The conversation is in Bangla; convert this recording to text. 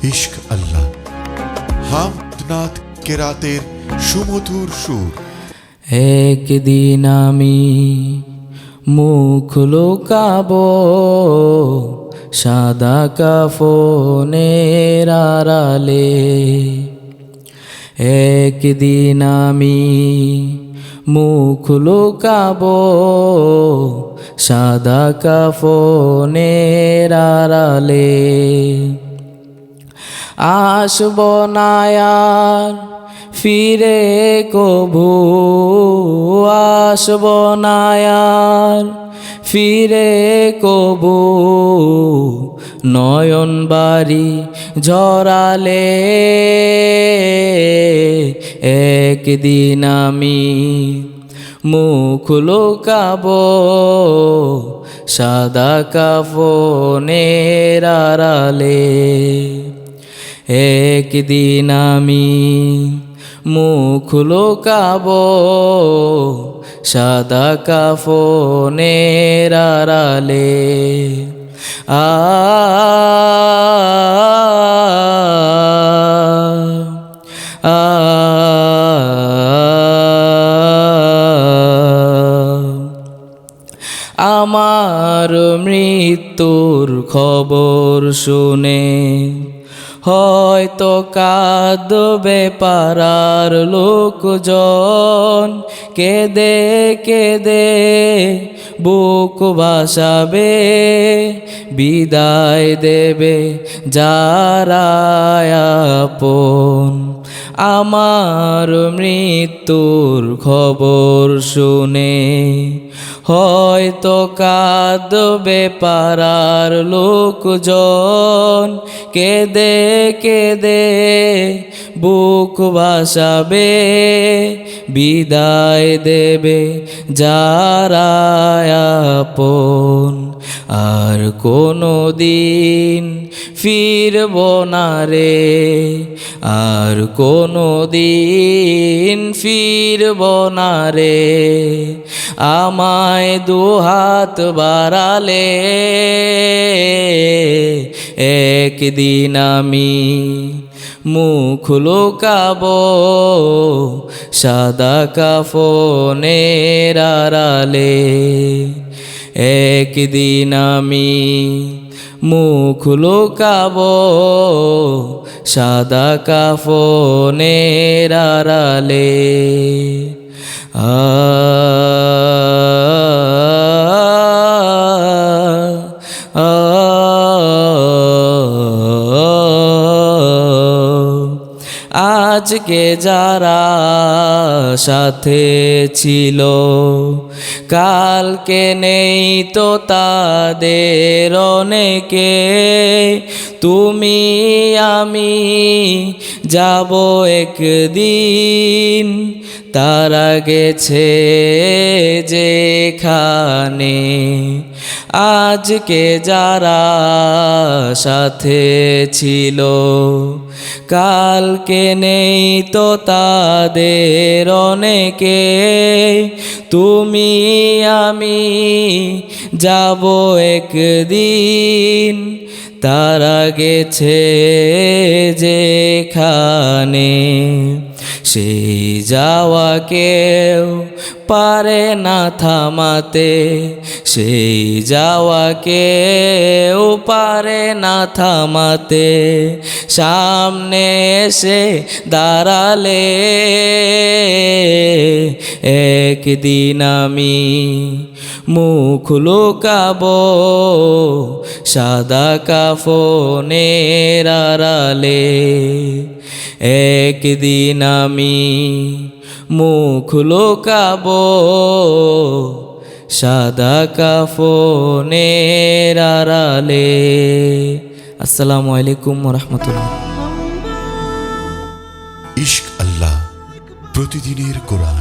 ইশক আল্লাহ হামদনাথ কেরাতের সুমধুর সুর। একদিন আমি মুখ লুকাবো সাদা কাফনের আড়ালে। একদিন আমি মুখ লুকাবো সাদা কাফনের আড়ালে। আসব না আর ফিরে কভু, আসব না আর ফিরে কভু, নয়ন বাড়ি ঝরালে। একদিন আমি মুখ লুকাবো সাদা কাফনের আড়ালে। একদিন আমি মুখ লুকাবো সাদা কাফনের আড়ালে। আমার মৃত্যুর খবর শুনে হয়তো কাঁদবে পাড়ার লোকজন, কেঁদে কেঁদে বুক ভাসাবে, বিদায় দেবে যারা আপন। আমার মৃত্যুর খবর শুনে হয়তো কাঁদবে পাড়ার লোকজন, কেঁদে কেঁদে বুক ভাসাবে, বিদায় দেবে যারা আপন। আর কোনো দিন ফিরব না রে, আর কোনো দিন ফিরব না রে, আমায় দুহাত বাড়ালে। একদিন আমি মুখ লুকাবো সাদা কাফনের আড়ালে। একদিন আমি মুখ লুকাবো সাদা কাফনের আড়ালে। আজকে যারা সাথে ছিল কালকে নেই তো তাদের অনেকে। তুমি আমি যাব একদিন, তারা গেছে যেখানে। আজকে যারা সাথে ছিল কালকে নেই তো তাদের অনেকে। তুমি আমি যাব একদিন, তারা গেছে যেখানে। সেই যাওয়া কেউ পারে না থামাতে, সেই যাওয়া কেউ পারে না থামাতে। সামনে এসে দাঁড়ালে একদিন আমি মুখ লুকাবো সাদা কাফনের আড়ালে। একদিন আমি মুখ লুকাবো সাদা কাফনের আড়ালে। আসসালামু আলাইকুম ওয়া রাহমাতুল্লাহ। ইশক আল্লাহ প্রতিদিনের কোরআন।